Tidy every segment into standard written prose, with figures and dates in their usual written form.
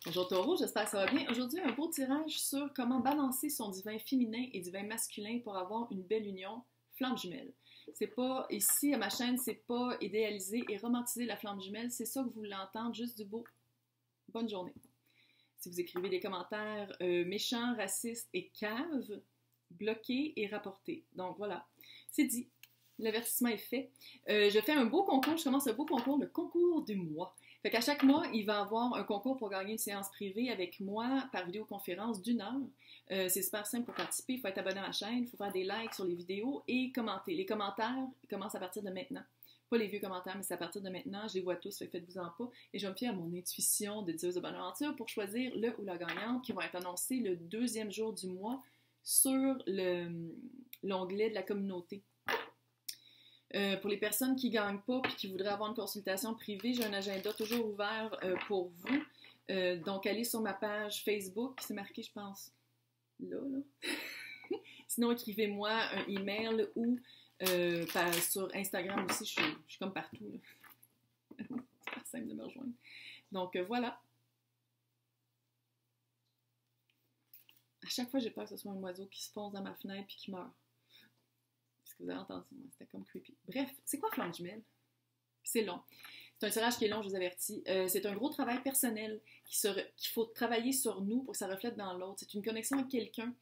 Bonjour Taureau, j'espère que ça va bien. Aujourd'hui, un beau tirage sur comment balancer son divin féminin et divin masculin pour avoir une belle union flamme jumelle. C'est pas, ici à ma chaîne, c'est pas idéaliser et romantiser la flamme jumelle, c'est ça que vous voulez entendre, juste du beau. Bonne journée. Si vous écrivez des commentaires méchants, racistes et caves, bloquez et rapportez. Donc voilà, c'est dit. L'avertissement est fait. Je fais un beau concours, je commence un beau concours, le concours du mois. Fait qu'à chaque mois, il va y avoir un concours pour gagner une séance privée avec moi par vidéoconférence d'1 heure. C'est super simple pour participer. Il faut être abonné à ma chaîne, il faut faire des likes sur les vidéos et commenter. Les commentaires commencent à partir de maintenant. Pas les vieux commentaires, mais c'est à partir de maintenant. Je les vois tous, fait que faites-vous-en pas. Et je vais me fier à mon intuition de Dieuse de bonne aventure pour choisir le ou la gagnante qui va être annoncé le deuxième jour du mois sur l'onglet de la communauté. Pour les personnes qui ne gagnent pas et qui voudraient avoir une consultation privée, j'ai un agenda toujours ouvert pour vous. Donc, allez sur ma page Facebook, c'est marqué, je pense, là. Sinon, écrivez-moi un email ou sur Instagram aussi, je suis comme partout. C'est super simple de me rejoindre. Donc, voilà. À chaque fois, j'ai peur que ce soit un oiseau qui se fonce dans ma fenêtre et qui meurt. Vous avez entendu, c'était comme creepy. Bref, c'est quoi flamme jumelle? C'est long. C'est un tirage qui est long, je vous avertis. C'est un gros travail personnel qu'il faut travailler sur nous pour que ça reflète dans l'autre. C'est une connexion avec quelqu'un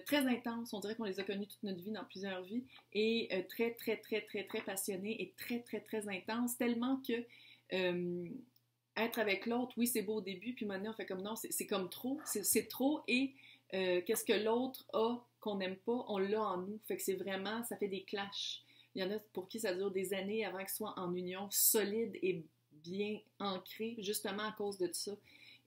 très intense. On dirait qu'on les a connus toute notre vie, dans plusieurs vies. Et très, très, très, très, très passionné et très, très, très intense. Tellement que être avec l'autre, oui, c'est beau au début. Puis maintenant, on fait comme non, c'est comme trop. C'est trop. Et qu'est-ce que l'autre a qu'on n'aime pas, on l'a en nous. Fait que c'est vraiment, ça fait des clashs. Il y en a pour qui ça dure des années avant qu'ils soient en union solide et bien ancrée, justement à cause de ça.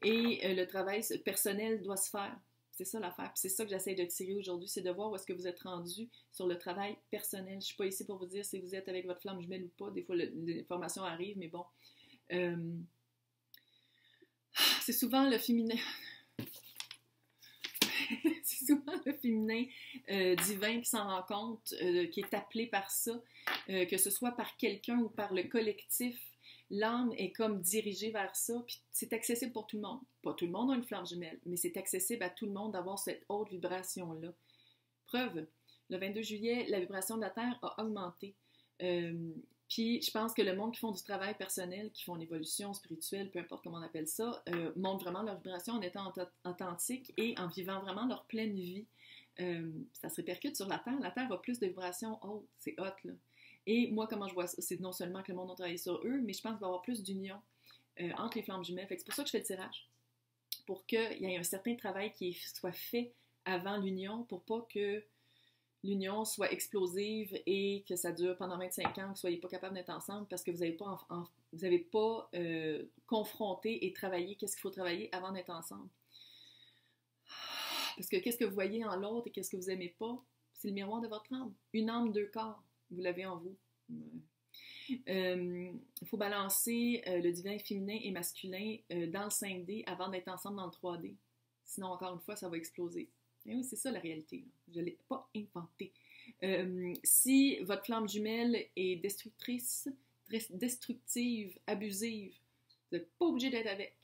Et le travail personnel doit se faire. C'est ça l'affaire. Puis c'est ça que j'essaie de tirer aujourd'hui, c'est de voir où est-ce que vous êtes rendu sur le travail personnel. Je ne suis pas ici pour vous dire si vous êtes avec votre flamme jumelle ou pas. Des fois, l'information arrive, mais bon. C'est souvent le féminin. C'est souvent le féminin divin qui s'en rend compte, qui est appelé par ça, que ce soit par quelqu'un ou par le collectif. L'âme est comme dirigée vers ça, puis c'est accessible pour tout le monde. Pas tout le monde a une flamme jumelle, mais c'est accessible à tout le monde d'avoir cette haute vibration-là. Preuve, le 22 juillet, la vibration de la Terre a augmenté. Puis je pense que le monde qui font du travail personnel, qui font l'évolution spirituelle, peu importe comment on appelle ça, montrent vraiment leur vibration en étant authentique et en vivant vraiment leur pleine vie. Ça se répercute sur la Terre. La Terre a plus de vibrations hautes. C'est hot, là. Et moi, comment je vois ça, c'est non seulement que le monde a travaillé sur eux, mais je pense qu'il va y avoir plus d'union entre les flammes jumelles. Fait que c'est pour ça que je fais le tirage. Pour qu'il y ait un certain travail qui soit fait avant l'union, pour pas que l'union soit explosive et que ça dure pendant 25 ans, que vous ne soyez pas capable d'être ensemble parce que vous n'avez pas, confronté et travaillé qu'est-ce qu'il faut travailler avant d'être ensemble. Parce que qu'est-ce que vous voyez en l'autre et qu'est-ce que vous n'aimez pas, c'est le miroir de votre âme. Une âme, deux corps, vous l'avez en vous. Il faut balancer le divin féminin et masculin dans le 5D avant d'être ensemble dans le 3D. Sinon, encore une fois, ça va exploser. Et oui, c'est ça la réalité. Je ne l'ai pas inventé. Si votre flamme jumelle est destructive, abusive, vous n'êtes pas obligé d'être avec.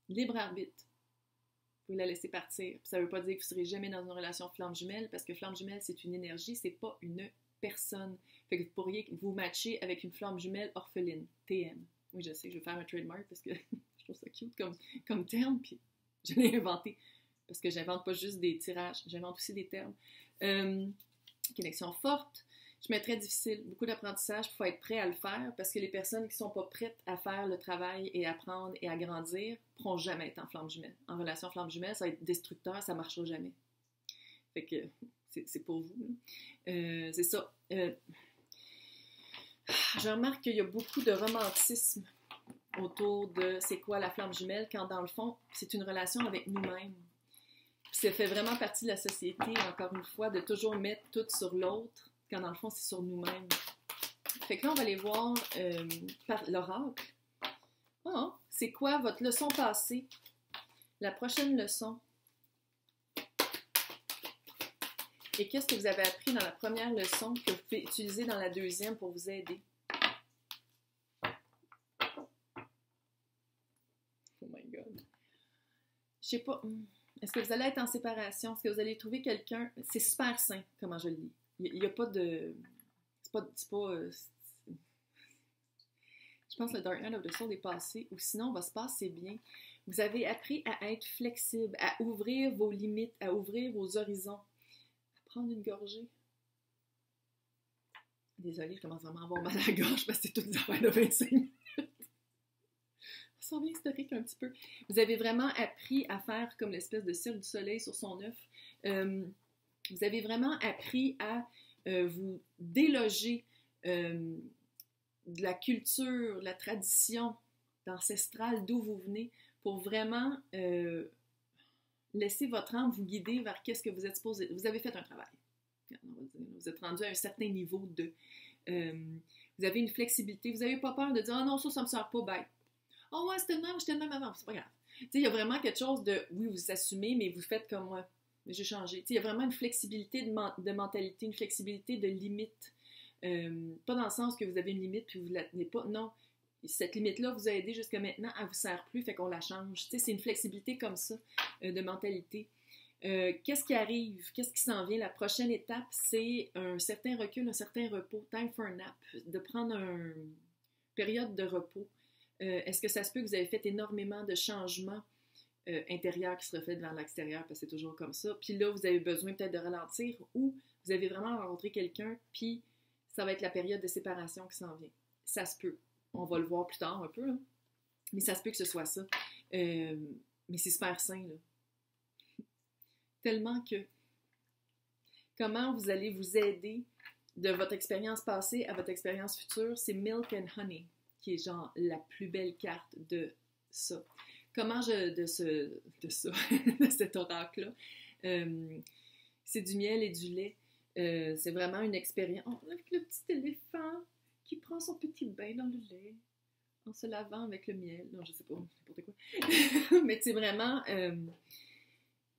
Libre arbitre. Vous pouvez la laisser partir. Ça ne veut pas dire que vous ne serez jamais dans une relation flamme jumelle, parce que flamme jumelle, c'est une énergie, c'est pas une personne. Fait que vous pourriez vous matcher avec une flamme jumelle orpheline. TM. Oui, je sais que je vais faire un trademark parce que je trouve ça cute comme terme, puis je l'ai inventé. Parce que j'invente pas juste des tirages, j'invente aussi des termes. Connexion forte. Je mets très difficile, beaucoup d'apprentissage, il faut être prêt à le faire, parce que les personnes qui ne sont pas prêtes à faire le travail et à apprendre et à grandir ne pourront jamais être en flamme jumelle. En relation flamme jumelle, ça va être destructeur, ça ne marchera jamais. Fait que c'est pour vous. C'est ça. Je remarque qu'il y a beaucoup de romantisme autour de c'est quoi la flamme jumelle, quand dans le fond, c'est une relation avec nous-mêmes. Ça fait vraiment partie de la société, encore une fois, de toujours mettre tout sur l'autre, quand dans le fond, c'est sur nous-mêmes. Fait que là, on va aller voir par l'oracle. Oh, c'est quoi votre leçon passée? La prochaine leçon. Et qu'est-ce que vous avez appris dans la première leçon que vous pouvez utiliser dans la deuxième pour vous aider? Oh my God. je sais pas, est-ce que vous allez être en séparation? Est-ce que vous allez trouver quelqu'un? C'est super sain, comment je le lis. Il n'y a pas de... Je pense que le Dark Night of the Soul est passé, ou sinon, on va se passer bien. Vous avez appris à être flexible, à ouvrir vos limites, à ouvrir vos horizons, à prendre une gorgée. Désolée, je commence vraiment à avoir mal à la gorge parce que c'est toute une affaire de 25 minutes. Ça sent bien historique un petit peu. Vous avez vraiment appris à faire comme l'espèce de cirque du soleil sur son œuf. Vous avez vraiment appris à vous déloger de la culture, de la tradition ancestrale d'où vous venez pour vraiment laisser votre âme vous guider vers qu'est-ce que vous êtes supposé. Vous avez fait un travail. Vous êtes rendu à un certain niveau de... vous avez une flexibilité. Vous n'avez pas peur de dire « Ah non, ça me sert pas bête. Oh ouais, c'était le même, j'étais le même avant. » C'est pas grave. Il y a vraiment quelque chose de... Oui, vous assumez, mais vous faites comme moi. J'ai changé. Il y a vraiment une flexibilité de mentalité, une flexibilité de limite. Pas dans le sens que vous avez une limite puis vous ne la tenez pas. Non. Cette limite-là vous a aidé jusqu'à maintenant, elle ne vous sert plus, fait qu'on la change. C'est une flexibilité comme ça de mentalité. Qu'est-ce qui arrive? Qu'est-ce qui s'en vient? La prochaine étape, c'est un certain recul, un certain repos. Time for a nap. De prendre une période de repos. Est-ce que ça se peut que vous avez fait énormément de changements intérieurs qui se reflètent vers l'extérieur, parce que c'est toujours comme ça. Puis là, vous avez besoin peut-être de ralentir, ou vous avez vraiment rencontré quelqu'un, puis ça va être la période de séparation qui s'en vient. Ça se peut. On va le voir plus tard un peu, là. Mais ça se peut que ce soit ça. Mais c'est super sain, là. Tellement que comment vous allez vous aider de votre expérience passée à votre expérience future, c'est Milk and Honey, qui est genre la plus belle carte de ça. Comment de cet oracle-là. C'est du miel et du lait. C'est vraiment une expérience. Avec le petit éléphant qui prend son petit bain dans le lait en se lavant avec le miel. Non, je sais pas, n'importe quoi. Mais c'est vraiment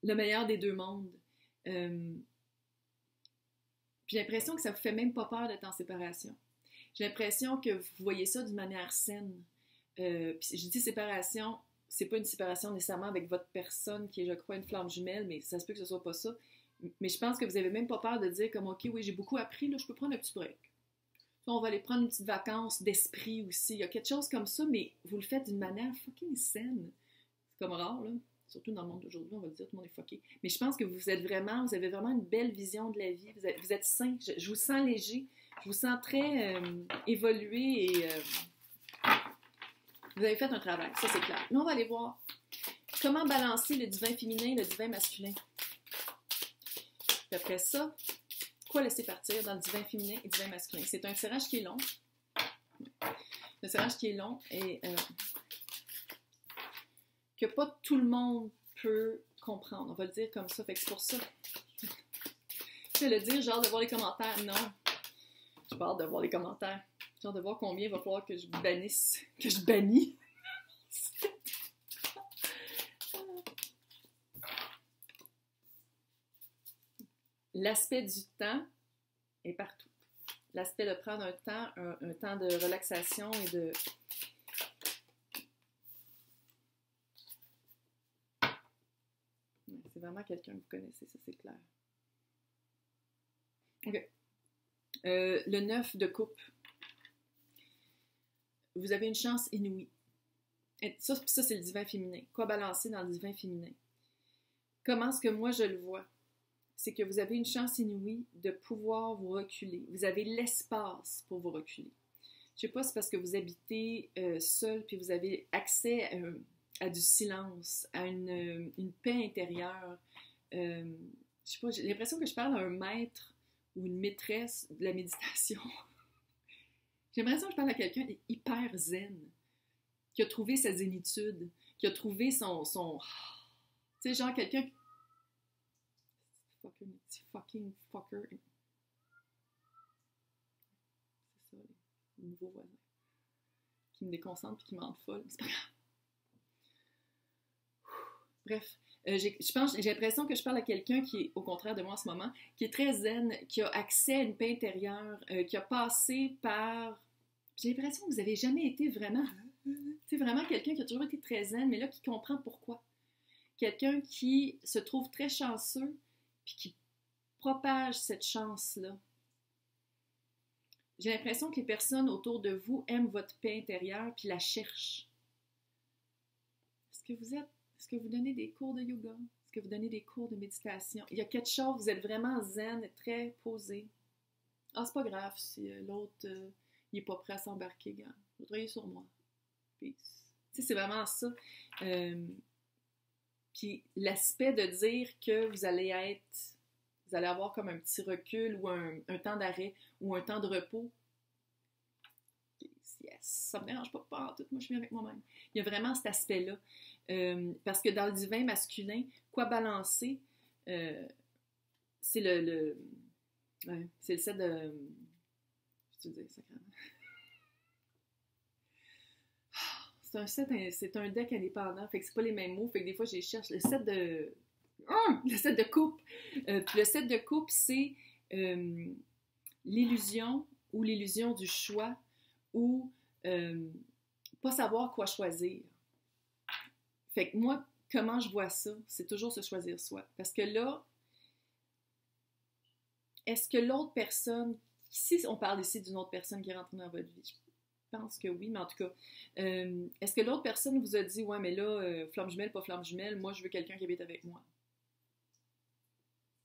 le meilleur des deux mondes. J'ai l'impression que ça vous fait même pas peur d'être en séparation. J'ai l'impression que vous voyez ça d'une manière saine. Puis je dis séparation, c'est pas une séparation nécessairement avec votre personne qui est, je crois, une flamme jumelle, mais ça se peut que ce soit pas ça. Mais je pense que vous avez même pas peur de dire comme, OK, oui, j'ai beaucoup appris, là, je peux prendre un petit break. On va aller prendre une petite vacance d'esprit aussi. Il y a quelque chose comme ça, mais vous le faites d'une manière fucking saine. C'est comme rare, là. Surtout dans le monde d'aujourd'hui, on va dire, tout le monde est fucké. Mais je pense que vous avez vraiment une belle vision de la vie. Vous êtes sain. Je vous sens léger. Je vous sens très évolué et vous avez fait un travail. Ça, c'est clair. Nous, on va aller voir comment balancer le divin féminin et le divin masculin. Puis après ça, quoi laisser partir dans le divin féminin et le divin masculin? C'est un tirage qui est long. Un tirage qui est long et que pas tout le monde peut comprendre. On va le dire comme ça. Fait que c'est pour ça. Je vais le dire, genre de voir les commentaires. Non. J'ai pas hâte de voir les commentaires. J'ai hâte de voir combien il va falloir que je bannisse. Que je bannis. L'aspect du temps est partout. L'aspect de prendre un temps de relaxation et de... C'est vraiment quelqu'un que vous connaissez, ça c'est clair. OK. Le 9 de coupe. Vous avez une chance inouïe. Et ça c'est le divin féminin. Quoi balancer dans le divin féminin? Comment est-ce que moi je le vois? C'est que vous avez une chance inouïe de pouvoir vous reculer. Vous avez l'espace pour vous reculer. Je sais pas, c'est parce que vous habitez seul, puis vous avez accès à du silence, à une paix intérieure. Je sais pas, j'ai l'impression que je parle à un maître ou une maîtresse de la méditation. J'ai l'impression que je parle à quelqu'un d'hyper zen, qui a trouvé sa zénitude, qui a trouvé son... Tu sais, genre quelqu'un... Fucking fucker. C'est ça, les nouveaux voisins. Qui me déconcentrent et qui me rendent folle. C'est pas grave. Bref, j'ai l'impression que je parle à quelqu'un qui est, au contraire de moi en ce moment, qui est très zen, qui a accès à une paix intérieure, qui a passé par... J'ai l'impression que vous n'avez jamais été vraiment... C'est vraiment quelqu'un qui a toujours été très zen, mais là, qui comprend pourquoi. quelqu'un qui se trouve très chanceux, puis qui propage cette chance-là. J'ai l'impression que les personnes autour de vous aiment votre paix intérieure, puis la cherchent. Est-ce que vous donnez des cours de yoga? Est-ce que vous donnez des cours de méditation? Il y a quelque chose, vous êtes vraiment zen, très posé. Ah, c'est pas grave si l'autre, il est pas prêt à s'embarquer, gars. Vous travaillez sur moi. Peace. Tu sais, c'est vraiment ça. Puis l'aspect de dire que vous allez avoir comme un petit recul ou un temps d'arrêt ou un temps de repos. Yes, ça me dérange pas en tout, moi je suis bien avec moi-même. Il y a vraiment cet aspect-là. Parce que dans le divin masculin, quoi balancer, c'est c'est le set de... Je te dis sacrément. C'est un deck indépendant, fait que c'est pas les mêmes mots, fait que des fois je cherche le set de... le set de coupe. Le set de coupe, c'est l'illusion ou l'illusion du choix ou pas savoir quoi choisir. Fait que moi, comment je vois ça, c'est toujours se choisir soi. Parce que là, est-ce que l'autre personne, si on parle ici d'une autre personne qui est rentrée dans votre vie, je pense que oui, mais en tout cas, est-ce que l'autre personne vous a dit, ouais, mais là, flamme jumelle, pas flamme jumelle, moi, je veux quelqu'un qui habite avec moi.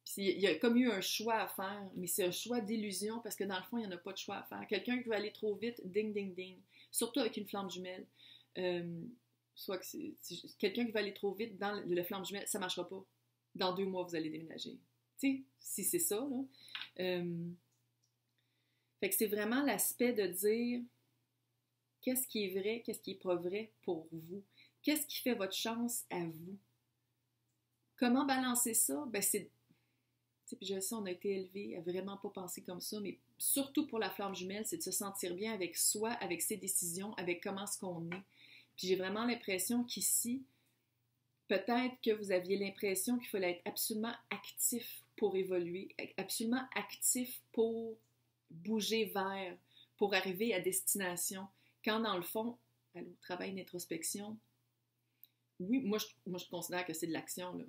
Puis il y a comme eu un choix à faire, mais c'est un choix d'illusion parce que dans le fond, il n'y en a pas de choix à faire. Quelqu'un qui veut aller trop vite, ding, ding, ding. Surtout avec une flamme jumelle. Soit que c'est quelqu'un qui va aller trop vite dans le flamme jumelle, ça ne marchera pas. Dans 2 mois, vous allez déménager. Tu sais, si c'est ça, là. Fait que c'est vraiment l'aspect de dire qu'est-ce qui est vrai, qu'est-ce qui est pas vrai pour vous. Qu'est-ce qui fait votre chance à vous? Comment balancer ça? Ben c'est... Puis je sais, on a été élevé à vraiment pas penser comme ça, mais surtout pour la flamme jumelle, c'est de se sentir bien avec soi, avec ses décisions, avec comment est-ce qu'on est. Puis j'ai vraiment l'impression qu'ici, peut-être que vous aviez l'impression qu'il fallait être absolument actif pour évoluer, absolument actif pour bouger vers, pour arriver à destination. Quand dans le fond, le travail d'introspection, oui, moi je considère que c'est de l'action, là.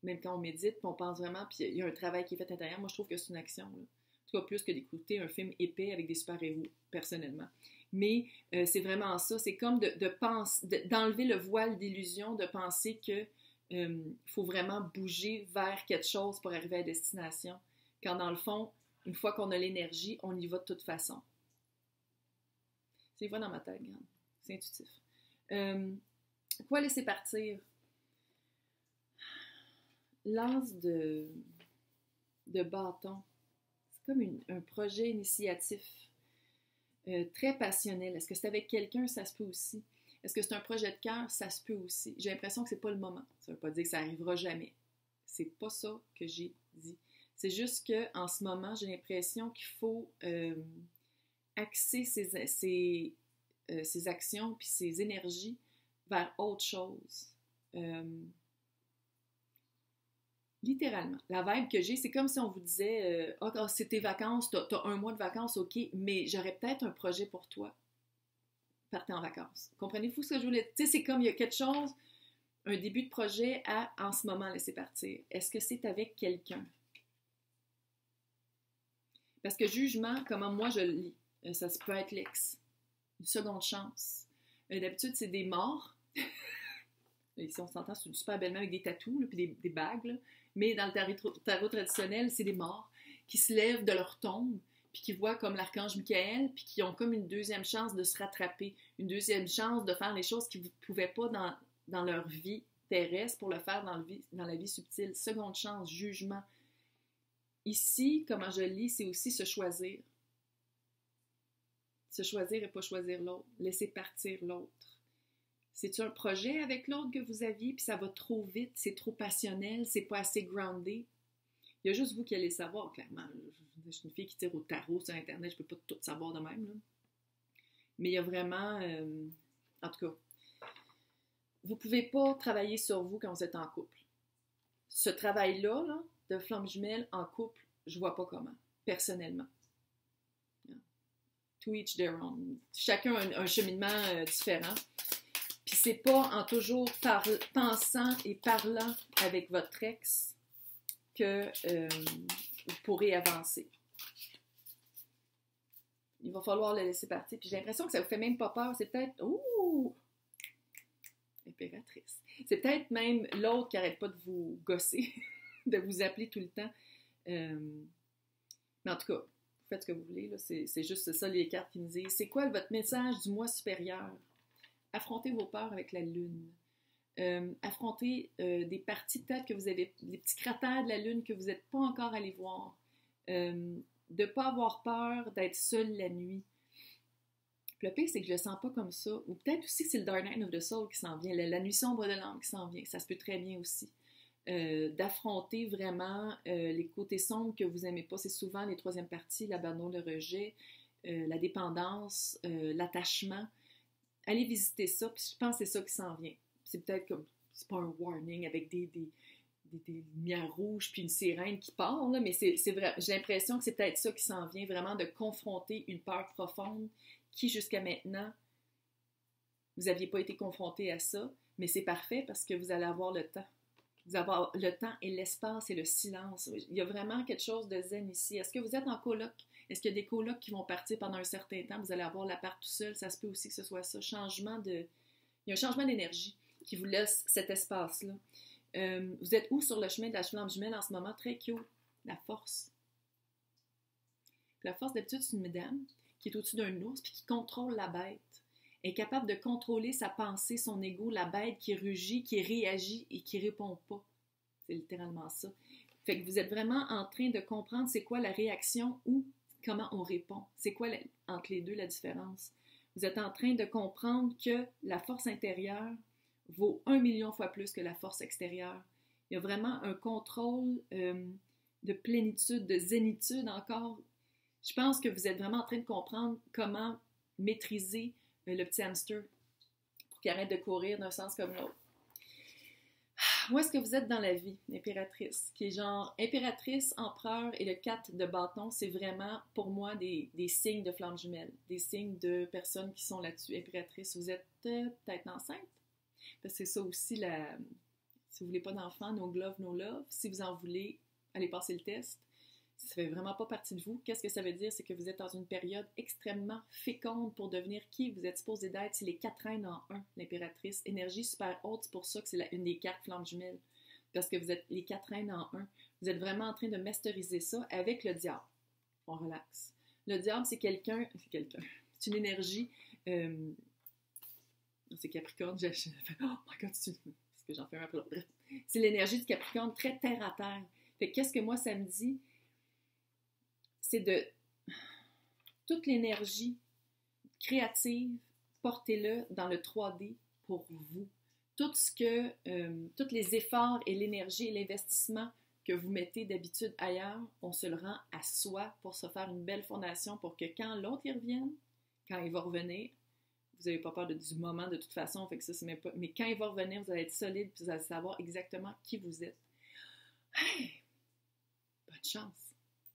Même quand on médite, puis on pense vraiment, puis il y a un travail qui est fait à l'intérieur, moi je trouve que c'est une action, là. En tout cas, plus que d'écouter un film épais avec des super-héros, personnellement. Mais c'est vraiment ça, c'est comme d'enlever le voile d'illusion, de penser que faut vraiment bouger vers quelque chose pour arriver à destination. Quand dans le fond, une fois qu'on a l'énergie, on y va de toute façon. C'est une fois dans ma tête, regarde. C'est intuitif. Quoi laisser partir? L'anse de bâton, c'est comme un projet initiatif très passionnel. Est-ce que c'est avec quelqu'un? Ça se peut aussi. Est-ce que c'est un projet de cœur? Ça se peut aussi. J'ai l'impression que c'est pas le moment. Ça veut pas dire que ça arrivera jamais. C'est pas ça que j'ai dit. C'est juste qu'en ce moment, j'ai l'impression qu'il faut axer ses actions puis ses énergies vers autre chose. Littéralement. La vibe que j'ai, c'est comme si on vous disait c'est tes vacances, t'as 1 mois de vacances, ok, mais j'aurais peut-être un projet pour toi. Partez en vacances. Comprenez-vous ce que je voulais dire? Tu sais, c'est comme il y a quelque chose, un début de projet à en ce moment laisser partir. Est-ce que c'est avec quelqu'un? Parce que jugement, comment moi je le lis, ça peut être l'ex, une seconde chance. D'habitude, c'est des morts. Ici, on s'entend, c'est super bellement avec des tatous, puis des bagues, là. Mais dans le tarot traditionnel, c'est des morts qui se lèvent de leur tombe, puis qui voient comme l'archange Michael, puis qui ont comme une deuxième chance de se rattraper, une deuxième chance de faire les choses qu'ils ne pouvaient pas dans leur vie terrestre pour le faire dans la vie subtile. Seconde chance, jugement. Ici, comment je lis, c'est aussi se choisir. Se choisir et pas choisir l'autre. Laisser partir l'autre. C'est-tu un projet avec l'autre que vous aviez, puis ça va trop vite, c'est trop passionnel, c'est pas assez groundé? Il y a juste vous qui allez savoir, clairement. Je suis une fille qui tire au tarot sur Internet, je peux pas tout savoir de même, là. Mais il y a vraiment... en tout cas, vous pouvez pas travailler sur vous quand vous êtes en couple. Ce travail-là, là, de flamme jumelle en couple, je vois pas comment, personnellement. To each their own. Chacun a un cheminement différent. Puis c'est pas en toujours pensant et parlant avec votre ex que vous pourrez avancer. Il va falloir le laisser partir. Puis j'ai l'impression que ça vous fait même pas peur. C'est peut-être... Ouh! Impératrice. C'est peut-être même l'autre qui n'arrête pas de vous gosser, de vous appeler tout le temps. Mais en tout cas, vous faites ce que vous voulez. Là. C'est juste ça, les cartes qui nous disent. C'est quoi votre message du moi supérieur? Affrontez vos peurs avec la lune. Affrontez des parties peut-être que vous avez, des petits cratères de la lune que vous n'êtes pas encore allé voir. De ne pas avoir peur d'être seul la nuit. Le pire, c'est que je le sens pas comme ça. Ou peut-être aussi que c'est le Dark Night of the Soul qui s'en vient, la nuit sombre de l'âme qui s'en vient. Ça se peut très bien aussi. D'affronter vraiment les côtés sombres que vous n'aimez pas. C'est souvent les troisièmes parties, l'abandon, le rejet, la dépendance, l'attachement. Allez visiter ça, puis je pense que c'est ça qui s'en vient. C'est peut-être comme, c'est pas un warning avec des lumières rouges puis une sirène qui part, là, mais c'est vrai. J'ai l'impression que c'est peut-être ça qui s'en vient, vraiment de confronter une peur profonde qui, jusqu'à maintenant, vous n'aviez pas été confronté à ça, mais c'est parfait parce que vous allez avoir le temps. Vous allez avoir le temps et l'espace et le silence. Il y a vraiment quelque chose de zen ici. Est-ce que vous êtes en coloc? Est-ce qu'il y a des colocs qui vont partir pendant un certain temps? Vous allez avoir l'appart tout seul. Ça se peut aussi que ce soit ça. Il y a un changement d'énergie qui vous laisse cet espace-là. Vous êtes où sur le chemin de la flamme jumelle en ce moment? Très cute. La force. La force, d'habitude, c'est une madame qui est au-dessus d'un ours puis qui contrôle la bête. Elle est capable de contrôler sa pensée, son ego, la bête qui rugit, qui réagit et qui répond pas. C'est littéralement ça. Fait que vous êtes vraiment en train de comprendre c'est quoi la réaction ou comment on répond. C'est quoi entre les deux la différence. Vous êtes en train de comprendre que la force intérieure vaut 1 million fois plus que la force extérieure. Il y a vraiment un contrôle de plénitude, de zénitude encore. Je pense que vous êtes vraiment en train de comprendre comment maîtriser le petit hamster pour qu'il arrête de courir d'un sens comme l'autre. Où est-ce que vous êtes dans la vie, impératrice? Qui est genre impératrice, empereur et le 4 de bâton, c'est vraiment pour moi des signes de flamme jumelle, des signes de personnes qui sont là-dessus. Impératrice, vous êtes peut-être enceinte? Parce que c'est ça aussi, si vous voulez pas d'enfants, no glove, no love. Si vous en voulez, allez passer le test. Si ça fait vraiment pas partie de vous, qu'est-ce que ça veut dire? C'est que vous êtes dans une période extrêmement féconde pour devenir qui vous êtes supposé d'être. C'est les 4 reines en un, l'impératrice. Énergie super haute, c'est pour ça que c'est une des cartes flammes jumelles. Parce que vous êtes les 4 reines en un. Vous êtes vraiment en train de masteriser ça avec le diable. On relaxe. Le diable, c'est quelqu'un. C'est une énergie. C'est Capricorne. Oh my God, c'est que j'en fais un peu l'autre. C'est l'énergie du Capricorne très terre à terre. Fait que qu'est-ce que moi, ça me dit? C'est de toute l'énergie créative, portez-le dans le 3D pour vous. Tous les efforts et l'énergie et l'investissement que vous mettez d'habitude ailleurs, on se le rend à soi pour se faire une belle fondation pour que quand l'autre y revienne, quand il va revenir, vous n'avez pas peur du moment de toute façon, fait que ça, c'est même pas, mais quand il va revenir, vous allez être solide et vous allez savoir exactement qui vous êtes. Hey! Bonne chance!